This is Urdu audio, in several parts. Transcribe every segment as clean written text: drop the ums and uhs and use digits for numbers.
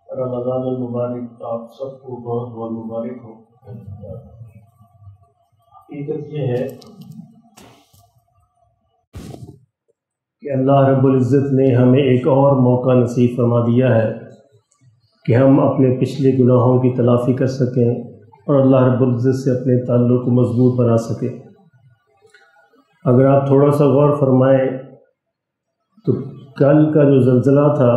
رمضان المبارک آپ سب کو بہت بہت مبارک ہو۔ حقیقت یہ ہے کہ اللہ رب العزت نے ہمیں ایک اور موقع نصیب فرما دیا ہے کہ ہم اپنے پچھلے گناہوں کی تلافی کر سکیں اور اللہ رب العزت سے اپنے تعلق کو مضبوط بنا سکیں۔ اگر آپ تھوڑا سا غور فرمائیں تو کل کا جو زلزلہ تھا،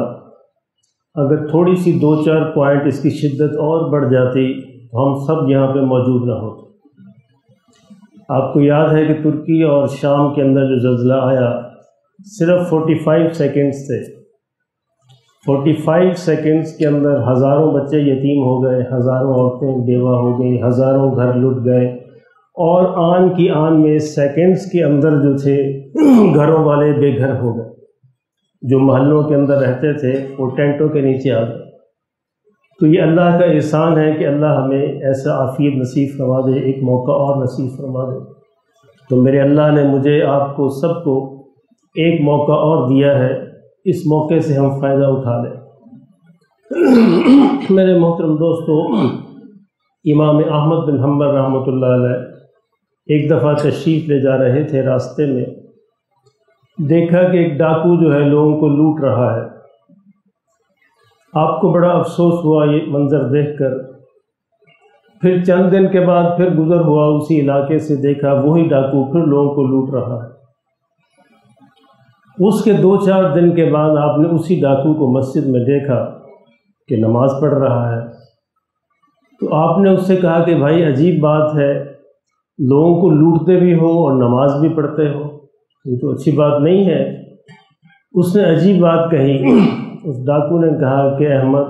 اگر تھوڑی سی 2-4 پوائنٹ اس کی شدت اور بڑھ جاتی تو ہم سب یہاں پہ موجود نہ ہوتے۔ آپ کو یاد ہے کہ ترکی اور شام کے اندر جو زلزلہ آیا صرف 45 سیکنڈز تھے۔ 45 سیکنڈز کے اندر ہزاروں بچے یتیم ہو گئے، ہزاروں عورتیں بیوہ ہو گئیں، ہزاروں گھر لٹ گئے، اور آن کی آن میں سیکنڈز کے اندر جو تھے گھروں والے بے گھر ہو گئے۔ جو محلوں کے اندر رہتے تھے وہ ٹینٹوں کے نیچے آ گئے۔ تو یہ اللہ کا احسان ہے کہ اللہ ہمیں ایسا عافیت نصیب فرما دے، ایک موقع اور نصیب فرما دے۔ تو میرے اللہ نے مجھے، آپ کو، سب کو ایک موقع اور دیا ہے، اس موقع سے ہم فائدہ اٹھا لیں۔ میرے محترم دوستو، امام احمد بن حنبل رحمۃ اللہ علیہ ایک دفعہ تشریف لے جا رہے تھے، راستے میں دیکھا کہ ایک ڈاکو جو ہے لوگوں کو لوٹ رہا ہے۔ آپ کو بڑا افسوس ہوا یہ منظر دیکھ کر۔ پھر چند دن کے بعد پھر گزر ہوا اسی علاقے سے، دیکھا وہی ڈاکو پھر لوگوں کو لوٹ رہا ہے۔ اس کے 2-4 دن کے بعد آپ نے اسی ڈاکو کو مسجد میں دیکھا کہ نماز پڑھ رہا ہے۔ تو آپ نے اس سے کہا کہ بھائی عجیب بات ہے، لوگوں کو لوٹتے بھی ہو اور نماز بھی پڑھتے ہو، یہ تو اچھی بات نہیں ہے۔ اس نے عجیب بات کہی۔ اس ڈاکو نے کہا کہ احمد،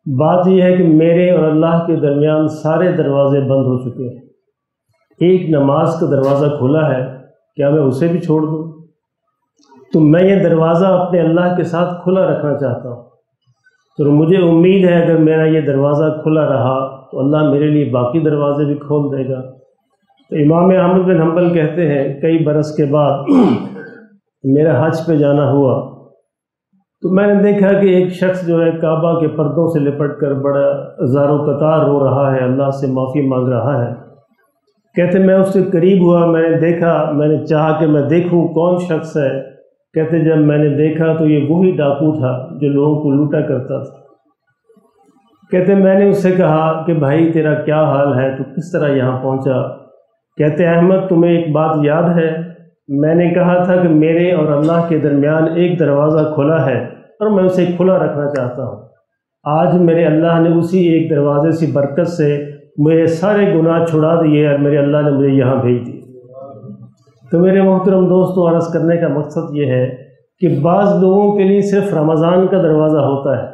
بات یہ ہے کہ میرے اور اللہ کے درمیان سارے دروازے بند ہو چکے ہیں، ایک نماز کا دروازہ کھلا ہے، کیا میں اسے بھی چھوڑ دوں؟ تو میں یہ دروازہ اپنے اللہ کے ساتھ کھلا رکھنا چاہتا ہوں، تو مجھے امید ہے اگر میرا یہ دروازہ کھلا رہا تو اللہ میرے لیے باقی دروازے بھی کھول دے گا۔ تو امام احمد بن حنبل کہتے ہیں کئی برس کے بعد میرا حج پہ جانا ہوا تو میں نے دیکھا کہ ایک شخص جو ہے کعبہ کے پردوں سے لپٹ کر بڑا زار و قطار رو رہا ہے، اللہ سے معافی مانگ رہا ہے۔ کہتے میں اس کے قریب ہوا، میں نے دیکھا، میں نے چاہا کہ میں دیکھوں کون شخص ہے۔ کہتے جب میں نے دیکھا تو یہ وہی ڈاکو تھا جو لوگوں کو لوٹا کرتا تھا۔ کہتے میں نے اس سے کہا کہ بھائی تیرا کیا حال ہے، تو کس طرح یہاں پہنچا؟ کہتے احمد تمہیں ایک بات یاد ہے، میں نے کہا تھا کہ میرے اور اللہ کے درمیان ایک دروازہ کھلا ہے اور میں اسے کھلا رکھنا چاہتا ہوں۔ آج میرے اللہ نے اسی ایک دروازے سے برکت سے میرے سارے گناہ چھڑا دیے اور میرے اللہ نے مجھے یہاں بھیج دی۔ تو میرے محترم دوستو، عرض کرنے کا مقصد یہ ہے کہ بعض لوگوں کے لیے صرف رمضان کا دروازہ ہوتا ہے۔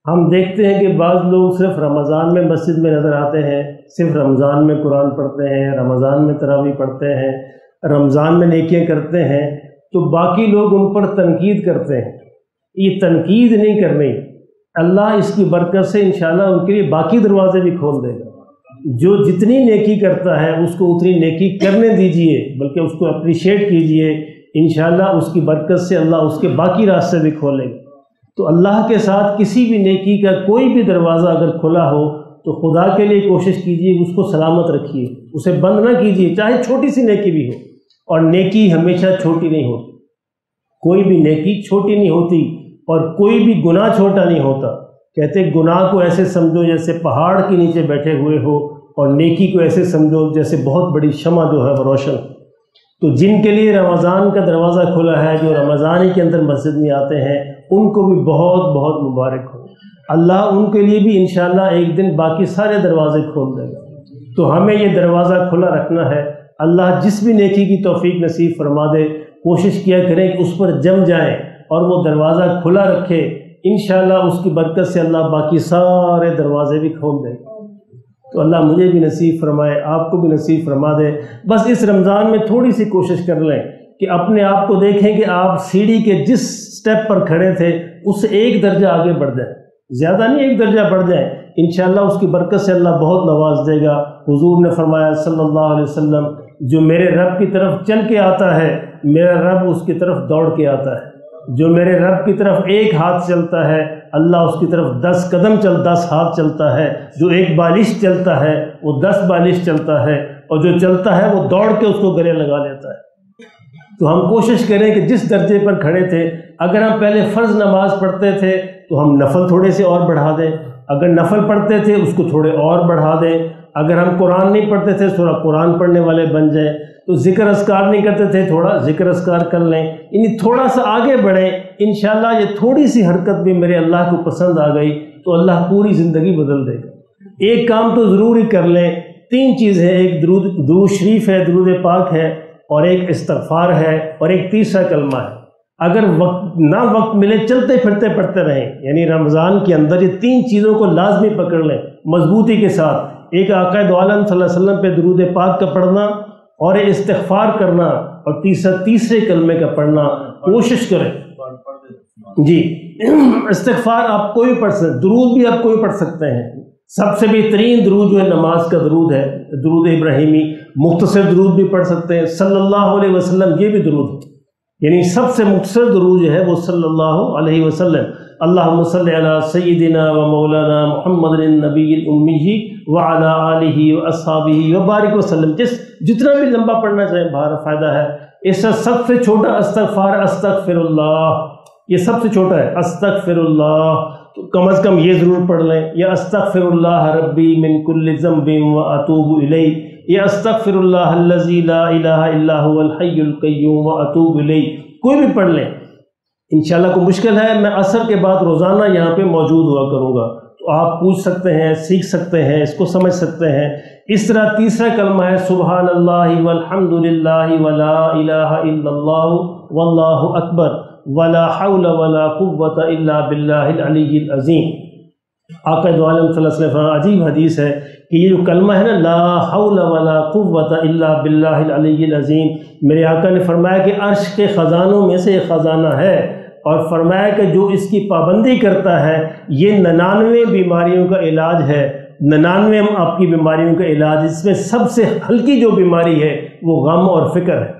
ہم دیکھتے ہیں کہ بعض لوگ صرف رمضان میں مسجد میں نظر آتے ہیں، صرف رمضان میں قرآن پڑھتے ہیں، رمضان میں تراویح پڑھتے ہیں، رمضان میں نیکیاں کرتے ہیں، تو باقی لوگ ان پر تنقید کرتے ہیں۔ یہ تنقید نہیں کرنی، اللہ اس کی برکت سے انشاءاللہ ان کے لیے باقی دروازے بھی کھول دے گا۔ جو جتنی نیکی کرتا ہے اس کو اتنی نیکی کرنے دیجئے، بلکہ اس کو اپریشیٹ کیجئے، انشاءاللہ اس کی برکت سے اللہ اس کے باقی راستے بھی کھولے گا۔ تو اللہ کے ساتھ کسی بھی نیکی کا کوئی بھی دروازہ اگر کھلا ہو تو خدا کے لیے کوشش کیجئے اس کو سلامت رکھیے، اسے بند نہ کیجئے، چاہے چھوٹی سی نیکی بھی ہو۔ اور نیکی ہمیشہ چھوٹی نہیں ہوتی، کوئی بھی نیکی چھوٹی نہیں ہوتی اور کوئی بھی گناہ چھوٹا نہیں ہوتا۔ کہتے گناہ کو ایسے سمجھو جیسے پہاڑ کے نیچے بیٹھے ہوئے ہو، اور نیکی کو ایسے سمجھو جیسے بہت بڑی شمع جو ہے وہ روشن۔ تو جن کے لیے رمضان کا دروازہ کھلا ہے، جو رمضان ہی کے اندر مسجد میں آتے ہیں، ان کو بھی بہت بہت مبارک ہو۔ اللہ ان کے لیے بھی انشاءاللہ ایک دن باقی سارے دروازے کھول دے گا۔ تو ہمیں یہ دروازہ کھلا رکھنا ہے۔ اللہ جس بھی نیکی کی توفیق نصیب فرما دے، کوشش کیا کریں کہ اس پر جم جائیں اور وہ دروازہ کھلا رکھے، انشاءاللہ اس کی برکت سے اللہ باقی سارے دروازے بھی کھول دے گا۔ تو اللہ مجھے بھی نصیب فرمائے، آپ کو بھی نصیب فرما دے۔ بس اس رمضان میں تھوڑی سی کوشش کر لیں کہ اپنے آپ کو دیکھیں کہ آپ سیڑھی کے جس سٹیپ پر کھڑے تھے اس سے ایک درجہ آگے بڑھ جائیں، زیادہ نہیں، ایک درجہ بڑھ جائیں، انشاءاللہ اس کی برکت سے اللہ بہت نواز دے گا۔ حضور نے فرمایا صلی اللہ علیہ وسلم، جو میرے رب کی طرف چل کے آتا ہے میرا رب اس کی طرف دوڑ کے آتا ہے، جو میرے رب کی طرف ایک ہاتھ چلتا ہے اللہ اس کی طرف 10 قدم 10 ہاتھ چلتا ہے، جو 1 بالش چلتا ہے وہ 10 بالش چلتا ہے، اور جو چلتا ہے وہ دوڑ کے اس کو گلے لگا لیتا ہے۔ تو ہم کوشش کریں کہ جس درجے پر کھڑے تھے، اگر ہم پہلے فرض نماز پڑھتے تھے تو ہم نفل تھوڑے سے اور بڑھا دیں، اگر نفل پڑھتے تھے اس کو تھوڑے اور بڑھا دیں، اگر ہم قرآن نہیں پڑھتے تھے تھوڑا قرآن پڑھنے والے بن جائیں، تو ذکر اذکار نہیں کرتے تھے تھوڑا ذکر اذکار کر لیں، یعنی تھوڑا سا آگے بڑھیں۔ انشاءاللہ یہ تھوڑی سی حرکت بھی میرے اللہ کو پسند آ گئی تو اللہ پوری زندگی بدل دے گا۔ ایک کام تو ضرور ہی کر لیں، 3 چیز ہے، ایک درود شریف ہے، درود پاک ہے، اور ایک استغفار ہے، اور ایک تیسرا کلمہ ہے۔ اگر وقت ملے چلتے پھرتے پڑھتے رہیں، یعنی رمضان کے اندر یہ 3 چیزوں کو لازمی پکڑ لیں مضبوطی کے ساتھ۔ ایک آقا دو عالم صلی اللہ علیہ وسلم پہ درود پاک کا پڑھنا، اور استغفار کرنا، اور تیسرے کلمے کا پڑھنا۔ کوشش کریں جی، استغفار آپ کوئی پڑھ سکتے، درود بھی آپ کوئی پڑھ سکتے ہیں۔ سب سے بہترین درود جو ہے نماز کا درود ہے، درود ابراہیمی۔ مختصر درود بھی پڑھ سکتے ہیں، صلی اللہ علیہ وسلم، یہ بھی درود ہے، یعنی سب سے مختصر درود جو ہے وہ صلی اللہ علیہ وسلم۔ اللہم صلی علی سیدنا و مولانا محمد النبی الامی وعلی آلہ و اصحابہ وبارک وسلم۔ جتنا بھی لمبا پڑھنا چاہیں باہر فائدہ ہے۔ اس کا سب سے چھوٹا استغفار استغفر اللہ، یہ سب سے چھوٹا ہے، استغفر اللہ، تو کم از کم یہ ضرور پڑھ لیں، یا استغفر اللہ ربی من کل ذنب و اتوب الیہ، یا استغفر اللہ الذی لا الہ الا هو الحی القیوم و اتوب الیہ، کوئی بھی پڑھ لیں۔ انشاءاللہ کوئی مشکل ہے، میں عصر کے بعد روزانہ یہاں پہ موجود ہوا کروں گا، تو آپ پوچھ سکتے ہیں، سیکھ سکتے ہیں، اس کو سمجھ سکتے ہیں۔ اس طرح تیسرا کلمہ ہے سبحان اللہ والحمد للہ ولا الہ الا اللہ واللہ اکبر ولا حول ولا قوة الا باللہ العلی العظیم۔ آقا دو عالم صلی اللہ علیہ وسلم، عجیب حدیث ہے کہ یہ جو کلمہ ہے نا، لا حول ولا قوة الا باللہ العلی العظیم، میرے آقا نے فرمایا کہ عرش کے خزانوں میں سے ایک خزانہ ہے، اور فرمایا کہ جو اس کی پابندی کرتا ہے یہ 99 بیماریوں کا علاج ہے، 99 آپ کی بیماریوں کا علاج۔ اس میں سب سے ہلکی جو بیماری ہے وہ غم اور فکر ہے۔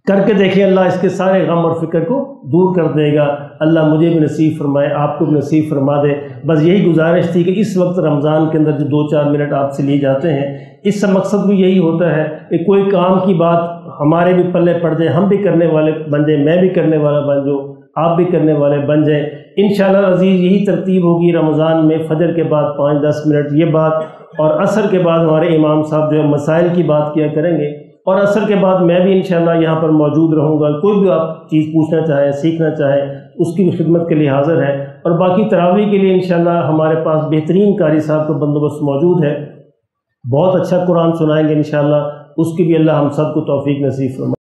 کر کے دیکھیں، اللہ اس کے سارے غم اور فکر کو دور کر دے گا۔ اللہ مجھے بھی نصیب فرمائے، آپ کو بھی نصیب فرما دے۔ بس یہی گزارش تھی کہ اس وقت رمضان کے اندر جو 2-4 منٹ آپ سے لیے جاتے ہیں، اس سے مقصد بھی یہی ہوتا ہے کہ کوئی کام کی بات ہمارے بھی پلے پڑ جائے، ہم بھی کرنے والے بن جائیں، میں بھی کرنے والا بن جاؤں، آپ بھی کرنے والے بن جائیں۔ انشاءاللہ عزیز یہی ترتیب ہوگی رمضان میں، فجر کے بعد 5-10 منٹ یہ بات، اور عصر کے بعد ہمارے امام صاحب جو ہے مسائل کی بات کیا کریں گے، اور عصر کے بعد میں بھی انشاءاللہ یہاں پر موجود رہوں گا۔ کوئی بھی آپ چیز پوچھنا چاہیں، سیکھنا چاہیں، اس کی بھی خدمت کے لیے حاضر ہے۔ اور باقی تراویح کے لیے انشاءاللہ ہمارے پاس بہترین قاری صاحب کا بندوبست موجود ہے، بہت اچھا قرآن سنائیں گے انشاءاللہ، اس کی بھی اللہ ہم سب کو توفیق نصیب فرمائے۔